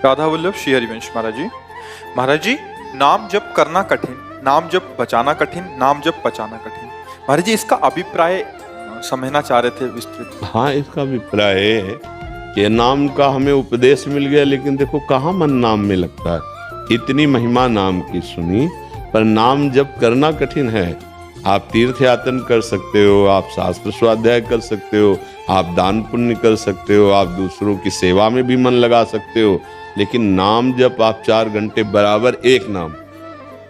राधा वल्लभ श्री हरिवंश महाराज जी। महाराज जी, नाम जप करना कठिन, नाम जप बचाना कठिन, नाम जप पचाना कठिन। महाराज जी, इसका अभिप्राय समझना चाह रहे थे विस्तृत। हाँ, इसका अभिप्राय है कि नाम का हमें उपदेश मिल गया, लेकिन देखो कहाँ मन नाम में लगता है। इतनी महिमा नाम की सुनी, पर नाम जप करना कठिन है। आप तीर्थ यात्रा कर सकते हो, आप शास्त्र स्वाध्याय कर सकते हो, आप दान पुण्य कर सकते हो, आप दूसरों की सेवा में भी मन लगा सकते हो, लेकिन नाम जब आप 4 घंटे बराबर एक नाम,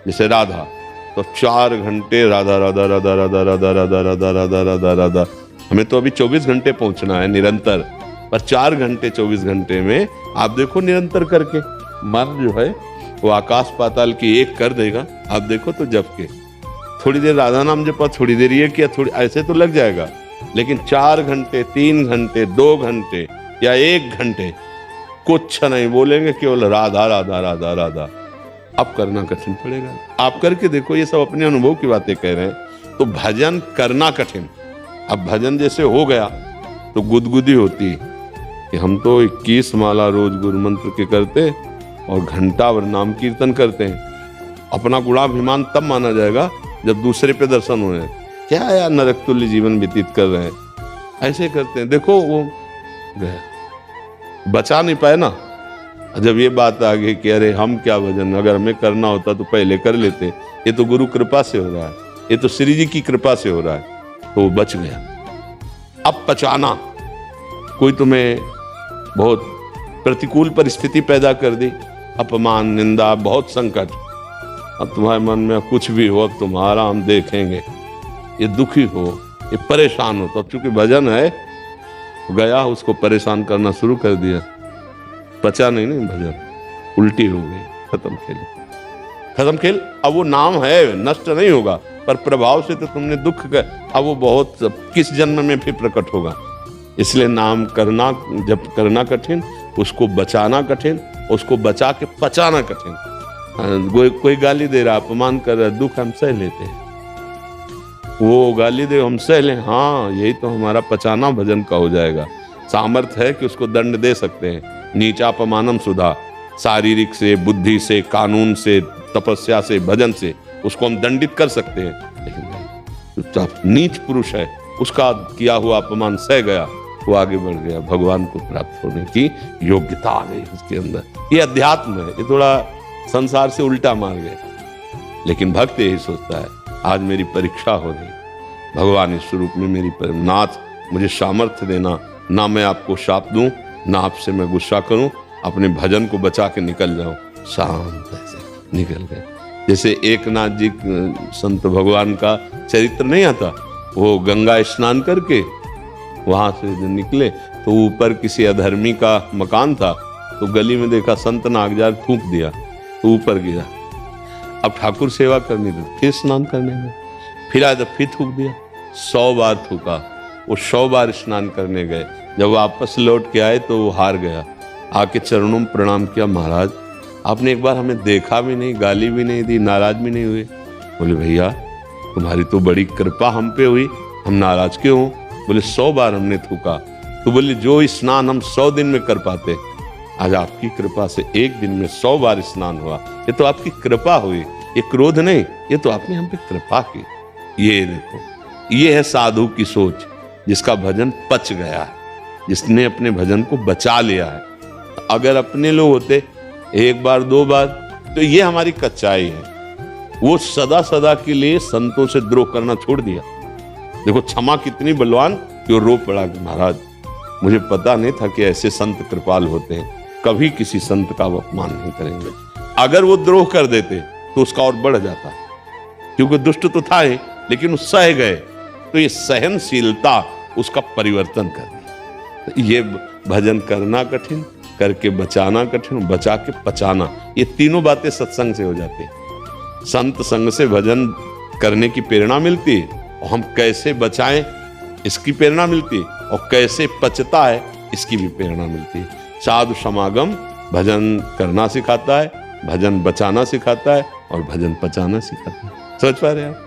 जैसे राधा, तो 4 घंटे राधा राधा राधा राधा राधा राधा राधा राधा राधा राधा। हमें तो अभी 24 घंटे पहुंचना है निरंतर, पर 4 घंटे 24 घंटे में आप देखो निरंतर करके मन जो है वो आकाश पाताल की एक कर देगा। आप देखो तो जप के थोड़ी देर राधा नाम जपा, थोड़ी देर ये किया, थोड़ी ऐसे तो लग जाएगा, लेकिन 4 घंटे 3 घंटे 2 घंटे या 1 घंटे कुछ नहीं बोलेंगे, केवल राधा राधा राधा राधा। अब करना कठिन पड़ेगा। आप करके देखो, ये सब अपने अनुभव की बातें कह रहे हैं। तो भजन करना कठिन। अब भजन जैसे हो गया तो गुदगुदी होती कि हम तो 21 माला रोज गुरु मंत्र के करते और घंटा भर नाम कीर्तन करते हैं। अपना गुणाभिमान तब माना जाएगा जब दूसरे पे दर्शन हो रहे हैं। क्या यार नरक तुल्य जीवन व्यतीत कर रहे हैं, ऐसे करते हैं। देखो वो गया, बचा नहीं पाए ना। जब ये बात आ गई कि अरे हम क्या भजन, अगर हमें करना होता तो पहले कर लेते, ये तो गुरु कृपा से हो रहा है, ये तो श्री जी की कृपा से हो रहा है, तो वो बच गया। अब पचाना, कोई तुम्हें बहुत प्रतिकूल परिस्थिति पैदा कर दी, अपमान निंदा बहुत संकट, अब तुम्हारे मन में कुछ भी हो, अब तुम्हारा हम देखेंगे, ये दुखी हो, ये परेशान हो, तो अब चूंकि भजन है गया, उसको परेशान करना शुरू कर दिया, पचा नहीं भजन, उल्टी हो गई, खत्म खेल। अब वो नाम है, नष्ट नहीं होगा, पर प्रभाव से तो तुमने दुख कर, अब वो बहुत किस जन्म में फिर प्रकट होगा। इसलिए नाम करना जब करना कठिन, उसको बचाना कठिन, उसको बचा के पचाना कठिन। कोई गाली दे रहा, अपमान कर रहा, दुख हम सह लेते हैं, वो गाली दे हम सह लें, हाँ यही तो हमारा पचाना भजन का हो जाएगा। सामर्थ्य है कि उसको दंड दे सकते हैं। नीचापमानम सुधा, शारीरिक से, बुद्धि से, कानून से, तपस्या से, भजन से उसको हम दंडित कर सकते हैं, लेकिन नीच पुरुष है, उसका किया हुआ अपमान सह गया, वो आगे बढ़ गया, भगवान को प्राप्त होने की योग्यता आ गई उसके अंदर। ये अध्यात्म है, ये थोड़ा संसार से उल्टा मार गए, लेकिन भक्त यही सोचता है आज मेरी परीक्षा हो रही, भगवान इस स्वरूप में मेरी नाथ मुझे सामर्थ्य देना, ना मैं आपको शाप दूं, ना आपसे मैं गुस्सा करूं, अपने भजन को बचा के निकल जाऊं। शांत ऐसे निकल गए। जैसे एकनाथ जी संत भगवान का चरित्र नहीं आता, वो गंगा स्नान करके वहां से निकले तो ऊपर किसी अधर्मी का मकान था, तो गली में देखा संत ने आगजार थूक दिया तो ऊपर गिरा। अब ठाकुर सेवा करनी थी, फिर स्नान करने में, फिर आया तो फिर थूक दिया, 100 बार थूका। वो 100 बार स्नान करने गए, जब वापस लौट के आए तो वो हार गया। आके चरणों में प्रणाम किया, महाराज आपने एक बार हमें देखा भी नहीं, गाली भी नहीं दी, नाराज भी नहीं हुए। बोले भैया तुम्हारी तो बड़ी कृपा हम पे हुई, हम नाराज क्यों हो? बोले 100 बार हमने थूका। तो बोले जो स्नान हम 100 दिन में कर पाते, आज आपकी कृपा से एक दिन में 100 बार स्नान हुआ। ये तो आपकी कृपा हुई, ये क्रोध नहीं, ये तो आपने हम पे कृपा की। ये देखो, ये है साधु की सोच, जिसका भजन पच गया है, जिसने अपने भजन को बचा लिया है। अगर अपने लोग होते 1 बार 2 बार, तो ये हमारी कच्चाई है। वो सदा सदा के लिए संतों से द्रोह करना छोड़ दिया। देखो क्षमा कितनी बलवान कि वो रो पड़ा कि महाराज मुझे पता नहीं था कि ऐसे संत कृपाल होते हैं, कभी किसी संत का वो अपमान नहीं करेंगे। अगर वो द्रोह कर देते तो उसका और बढ़ जाता, क्योंकि दुष्ट तो था ही, लेकिन वो सह गए, तो ये सहनशीलता उसका परिवर्तन कर दिया। तो ये भजन करना कठिन, करके बचाना कठिन, बचा के पचाना, ये तीनों बातें सत्संग से हो जाती है। संत संग से भजन करने की प्रेरणा मिलती है, और हम कैसे बचाएं इसकी प्रेरणा मिलती है, और कैसे पचता है इसकी भी प्रेरणा मिलती है। साधु समागम भजन करना सिखाता है, भजन बचाना सिखाता है, और भजन पचाना सिखाता है। समझ पा रहे हैं आप?